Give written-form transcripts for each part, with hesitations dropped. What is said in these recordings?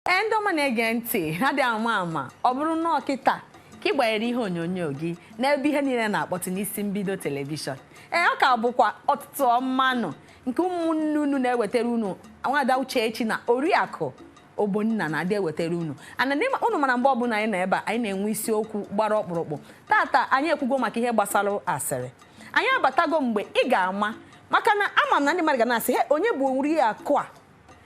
Endo ma na-ege ntị ha dị ama ọ bụrụ na ọkịta ka ị gbanyere ihe onyonyo gị n'ebe ihe niile na-akpọtụ n'isi mbido telivishọn ọ ka bụkwa ọtụtụ ọmanụ nke ụmụnne unu na-ewetara unu Nwada Uchechi na Oriakụ Ogbonna na-adị ewetara unu unu mana mgbe ọbụla anyị na ebe anyị na-enwe isiokwu gbara ọkpụrụkpụ tata anyị ekwugo maka ihe gbasara asịrị anyị abatago mgbe ị ga-ama maka na ama m na ndị mmadụ ga na-asị onye bụ Oriakụ a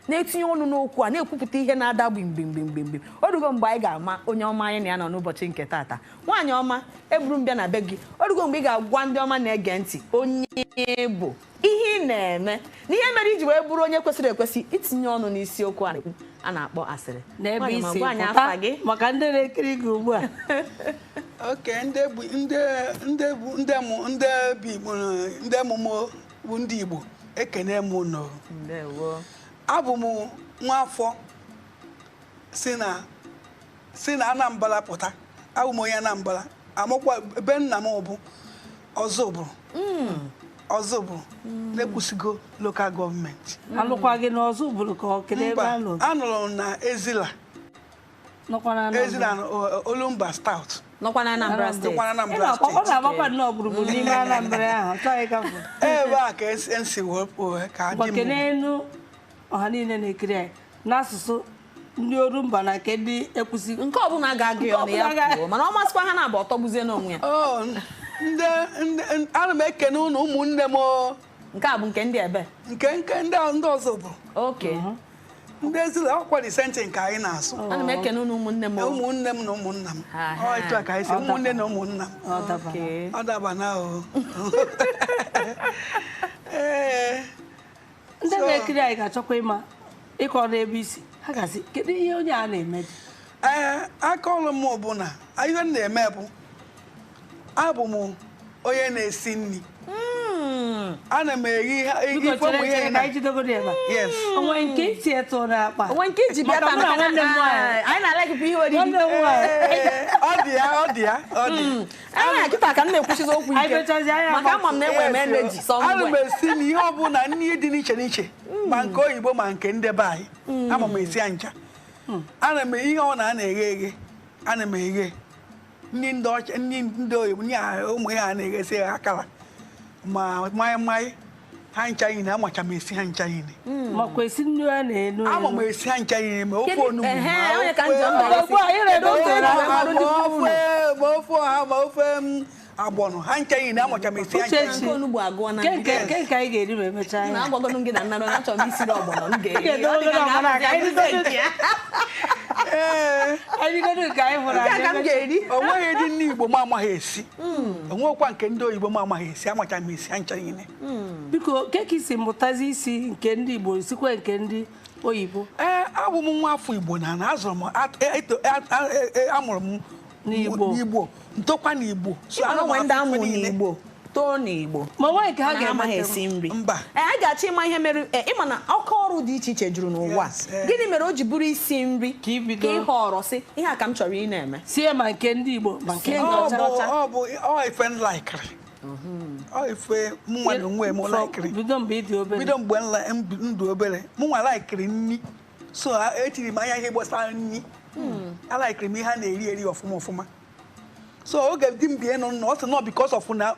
na-etinye ọnụ n'okwu a na-ekwupụta ihe na-ada gbimgbimgbimgbim orugo mgbe anyị ga-ama onye ọma anyị na ya nọ n'ụbọchị nke tata nwaanyị ọma eburu m bịa na be gị orugo mgbe ị ga-agwa ndị ọma na-ege ntị onye bụ ihe ị na-eme na ihe mere iji wee bụrụ onye kwesịrị ekwesị itinye ọnụ n'isiokwu a na-akpọ asịrị n'ebe isi pụta maka ndị na-ekiri gị ugbu a oke ndị emume bụ ndị Igbo ekene m unu abụ m nwafọ si na Anambra pụta abụ m onye Anambra amụkwa ebe nna m bụ Ọzụbụrụ na-ekwusigo lokal gọọmenti alụkwa gị na Ọzụbụrụ ka ọ kele ebe anụrụ m na Ezila Olumba Stout nọkwa na Anambra steeti ọ na-agbakwa nnọọ gburugburu n'ime Anambra ahụ chọghị ịgafụ ebe a ka esi wepụ ka dị m n'elu ọha niile na-ekiri anyị n'asụsụ ndị Orumba na nke ndị ekwusi nke ọbụla ga-agụ ya ọnụ ya kwuo mana ọ masịkwa ha na-abụ ọtọgbuzie n'onwe ya ana m ekene unu ụmụnne m nke a bụ nke ndị ebe nke ndị ọzọ bụ oke ndị Ezila ọkwa disenti nke anyị na-asụ ana m ekene unu ụmụnne m na ụmụnna m etu a ka anyị si ụmụnne na ụmụnna m ọ daba na ndị na-ekiri anyị ga-achọkwa ịma ịkọ n'ebe isi ha ga-asị kedu ihe onye a na-eme dị aka ọrụ m bụ na ihe m na-eme bụ abụ m onye na-esi nri ana m eri ife ụmụ ihe na yes onwe nke iti eto na akpa onwe nke iji bịa taa maka nwanne m nwaanyị anyị na-alekịpụ ihe oriri ọ dị ya anyị kịta ka m na-ekwuchizi okwu ike maka ama m na-enwe m energy ana m esi na ihe ọbụla nri dị n'iche n'iche ma nke oyibo ma nke ndị be anyị ama m esi ya ncha ana m ihe ọ na-eghe eghe ana m eghe ndị oyibo ụmụ ihe a na-eghesi akara ma mmanya ha ncha yini amacha m esi ha ncha yini makwa esi nnu a na-enu ama m esi ha ncha yini ma ofe onugbu ma ofe ọha ma ofe agbọnọ ha ncha yini amacha m esi ha ncha yini onugbu agụọ na nke anyị ga-eri ma emechaa na agwagonu gị na nnanọ na-achọ m isiri ọgbọnọ m ga-eri o nweghị dị ndị Igbo m amaghị esi onwekwa nke ndị oyibo m amaghị esi amacha m esi ha ncha yini biko ka isi mụtazi isi nke ndị Igbo sikwa nke ndị oyibo abụ m nwa afọ Igbo na azụrụ m amụrụ m n'Igbo ntokwa n'Igbo ndị amụ n'Igbo too n'Igbo ma nwaanyị ka ha ga-amaghị esi nri mba anyị ga-achọ ịma ihe mere ịma na ọkụ ọrụ dị iche iche juru n'ụwa gịnị mere o ji bụrụ isi nri ka ịhọrọ sị ihe a ka m chọrọ ị na-eme sie ma nke ndị Igbo ma nke ndị ọcha ọ bụ ife nlaikiri ọ ife mụnwa na onwe m laikiri bido mgbe ndụ obere mụnwa laikiri nri so etiri m anya ihe gbasara nri alaikiri m ihe a na-eri ọfụma ọfụma so oge di m bie nọ ọ sị nọ because of na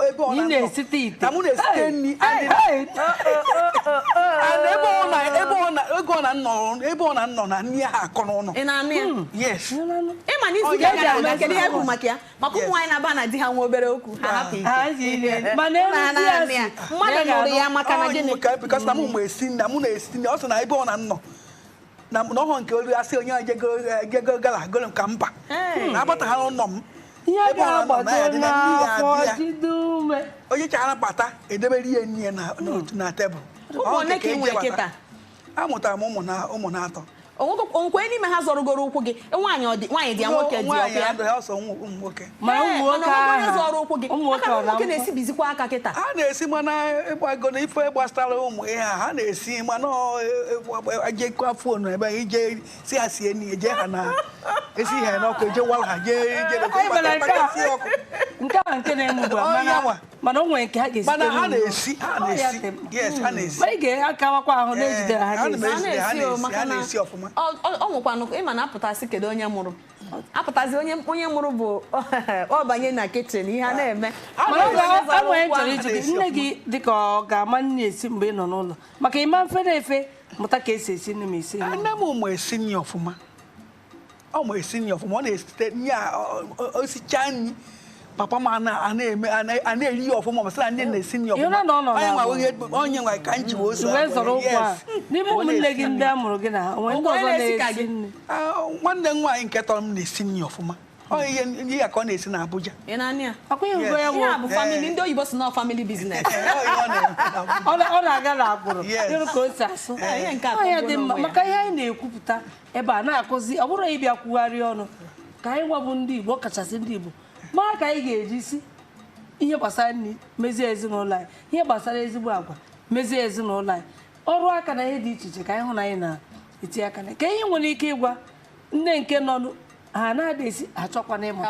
ebe ọ na-esite ite na mụ na-esite nri ebe ọ na-anọ na nri ahụ akọ n'ụlọ ị na-anụ ya yes ịma na izu gara aga kedu ihe bụ maka ya maka ụmụ nwaanyị na-aba na di ha nwa obere okwu ha hapụ ike mmadụ nụrụ ya maka na gịnị because na mụ na-esi nri ọ sị na ebe ọ na-anọ na ọhụrụ nke olu asị onye jego gala golo ka mba na-agbata ha n'ụlọ m onye chara bata edebere ihe nri na tebụl amụtara m ụmụ na atọ onwekwe n'ime ha zọrọgoro ụkwụ gị nwaanyị dị ya nwoke dị ọkụ ya zọrọ ụkwụ gị aka na nwoke na-esibizikwa aka kịta ha na-esi mana ịgbago na ife gbasara ụmụ ihe ha na-esi mana ejekwa fonu ebe ije si ha sie nri eje ha na esi ha n'ọkụ eje wara ha nke a nke na-eme ugbu a mana o nwere nke ha ga-esi mana ha na-esi yes ha na-esi ma ị ga-akawakwa ahụ na-ejide ha ha na-esi ọfụma ọ nwekwanụ ịma na apụtasị kedu onye mụrụ apụtazi onye mụrụ bụ ọ banye na kichin ihe a na-eme mana nwere chọrọ iji gị nne gị dịka ọ ga-ama nne esi mgbe ị nọ n'ụlọ maka ịma mfe na-efe mụta ka esi esi nne m esi nne m ụmụ esi nri ọfụma ọ ma esi nri ọfụma ọ na-esite nri osicha nri papa m a na-eri ya ọfụma masị na ndị na-esi nri ọfụma onye nwa ka nji ozu n'ime ụmụnne gị ndị a mụrụ gị na onwe ndị ọzọ na-esi nri nwanne m nwaanyị nke tọrọ m na-esi nri ọfụma ihe ya ka ọ na-esi na Abuja bụ family ndị oyibo si na family business ọ na-aga na agbụrụ ịrụ ka o si asụ ya dị mma maka ihe anyị na-ekwupụta ebe a na-akụzi ọ bụrụ ịbịa kwugharịa ọnụ ka anyị gwabụ ndị Igbo kachasị ndị Igbo mara ka anyị ga-eji si ihe gbasara nri mezie ezinụlọ anyị ihe gbasara ezigbo agwa mezie ezinụlọ anyị ọrụ aka na ihe dị iche iche ka anyị hụ na anyị na-eti aka na ka ihe nwere ike ịgwa nne nke nọ ha na-adị esi achọkwana ịma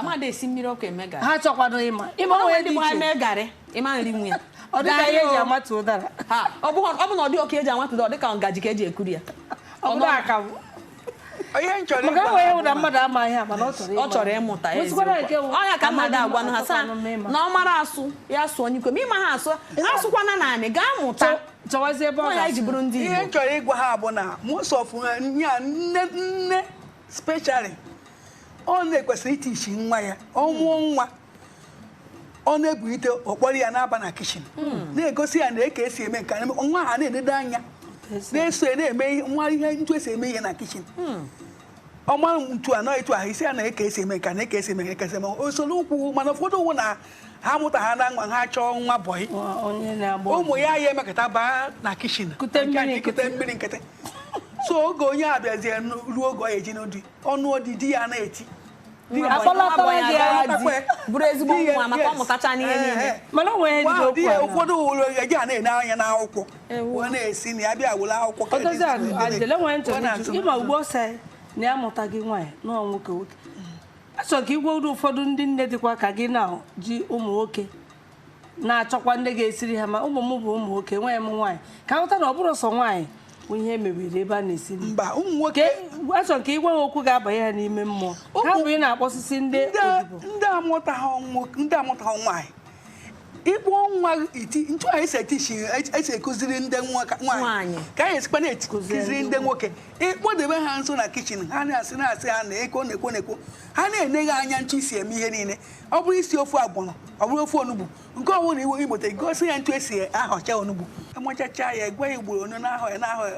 ha achọkwana ịma onwe dị iche ịma nri nwe ya ọ dịka ihe eji amatu ụdara ọ bụ na ọ dị ọka eji amatu ụdara ọ dịka ngaji ka eji ekuri ya ọ bụrụ aka bụ maka enwe ya na mmadụ amaghị ha mana ọ chọrọ ịmụta ọnya ka mmadụ agwanụ ha saa na ọ mara asụ ya sụọ n'ikwe ma ịma ha asụkwana naanị gaa mụta chọwazie ebe ọ ji bụrụ ndị Igbo ihe chọrọ ịgwa ha bụ na most of ya nne specially ọ na-ekwesịrị itichi nwa ya ọ mụọ nwa ọ na-ebulite ọkpọrọ ya n'aba na kichin na-egosi ya na eke esi eme nke nwa ha na-enedo anya na-eso na-eme nwa ihe ntu esi eme ihe na kichin ọma ntu anọ etu ahụ isi ya na eke esi eme nke na eke esi eme nke esi eme osoro ukwu mana ụfọdụ ụwụ na ha mụta ha na nwa ha chọọ nwa bọyị ụmụ ya emekọta baa na kichin kute mmiri nkịtị so oge onye a bịazie ruo oge ọ ya eji n'ụdị ọnụ di ya na-eti bụrụ ezigbo nwa maka ọ mụtacha n'ihe niile mana o nwere ụfọdụ ụlọ eji a na-ene anya n'akwụkwọ ọ na-esi na ya bịa wụrụ akwụkwọ ịma ugbo ọsọ na ya mụta gị nwaanyị na nwoke nwoke achọrọ ka igwe ụdị ụfọdụ ndị nne dịkwa ka gị na ji ụmụ nwoke na-achọkwa ndị ga-esiri ha ma ụmụ m bụ ụmụ nwoke nwaanyị m nwaanyị ka nghọta na ọ bụrụ sọ nwaanyị ihe mebiri ebe a na-esi mba ụmụ nwoke achọrọ ka igwe okwu ga-abanye ya n'ime mmụọ ha bụ ị na-akpọsisi ndị amụtaghị nwaanyị ịkpọ nwa ntu anyị esi ekụziri ndị nwaanyị ka anyị esikwa na-ekụziri ndị nwoke ịkpọdebe ha nso na kichin ha na-asị ha na-ekwo ha na-enye ha anya ntu isi eme ihe niile ọ bụrụ isi ofu agbọnọ ọ bụrụ ofu onugbu nke ọbụla iwu igbote gosi ya ntu esi ahọcha onugbu amachacha ya gwa ya ugboro onye na-ahọ ya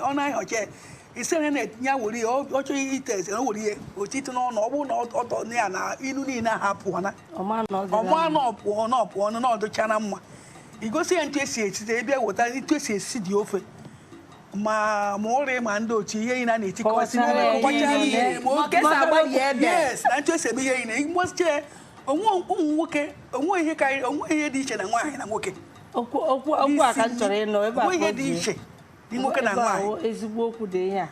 ọ na-ahọcha ya isi onye na-etinye were ya ọ chọghị ite eze na o were ihe otiti n'ọnụ ọ bụrụ na ọtọ ya na ilu niile ha apụọna ọma na ọpụọ na ọdụcha na mma igosi ya ntu esi esite ebe weta ntu esi esi dị ofe ma ụrị ma ndị otu ihe ị na-etikọsị na ntu esi eme ihe ị na-egbochiche onwe ụmụ nwoke onwe ihe dị iche na nwaanyị na nwoke okwu a ka m chọrọ ịnọ ebe a ihe dị iche nwoke na nwaanyị ezigbo okwu dị ihe a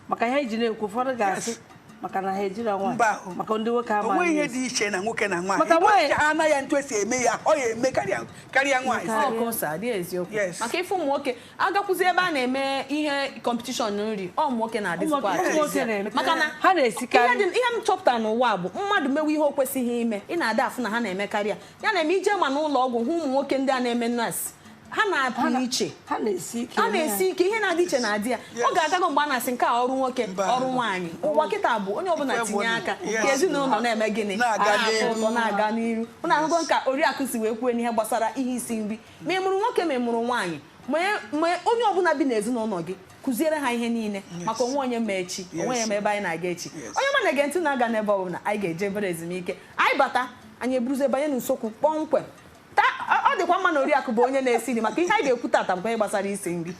maka ihe eji na-ekwu ụfọdụ ga-asị maka na ha ejiri nwaanyị maka ndị nwoke ama onwe ihe dị iche na nwoke na nwaanyị maka nwaanyị anaghị ya ntu esi eme ya ọ ya eme karịa nwaanyị maka ife ụmụ nwoke agakwụzi ebe a na-eme ihe kọmpetishọn nri ọ ụmụ nwoke na-adịzikwa maka na ha na-esikarị ihe m chọpụtara n'ụwa bụ mmadụ mewe ihe o kwesịghị ime ị na-ada afụ na ha na-emekarị ya na-eme ije ma n'ụlọ ọgwụ hụ ụmụ nwoke ndị a na-eme nọọsụ ha na-apụ iche ha na-esi ike ihe na-adị iche na-adị ya ọ ga-agago mgbe a na-asị nke a ọrụ nwoke ọrụ nwaanyị ụwa kịta bụ onye ọbụla tinye aka ka ezinụlọ na-eme gịnị ụtọ na-aga n'iru ụnụ ahụgo nka Oriakụ si wee kwuo n'ihe gbasara ihe isi nri ma ị mụrụ nwoke ma ị mụrụ nwaanyị ma onye ọbụla bi n'ezinụlọ gị kụziere ha ihe niile maka onwe onye ma echi onwe ya ma ebe anyị na-aga echi onye ma na-ege ntị na-aga n'ebe ọ bụla anyị ga-eje bere ezumike anyị bata anyị eburuzie banye n'usekwu kpọmkwem ọ dịkwa mma na Oriakụ bụ onye na-esi nri maka ihe anyị ga-ekwu tata bụ ihe gbasara isi nri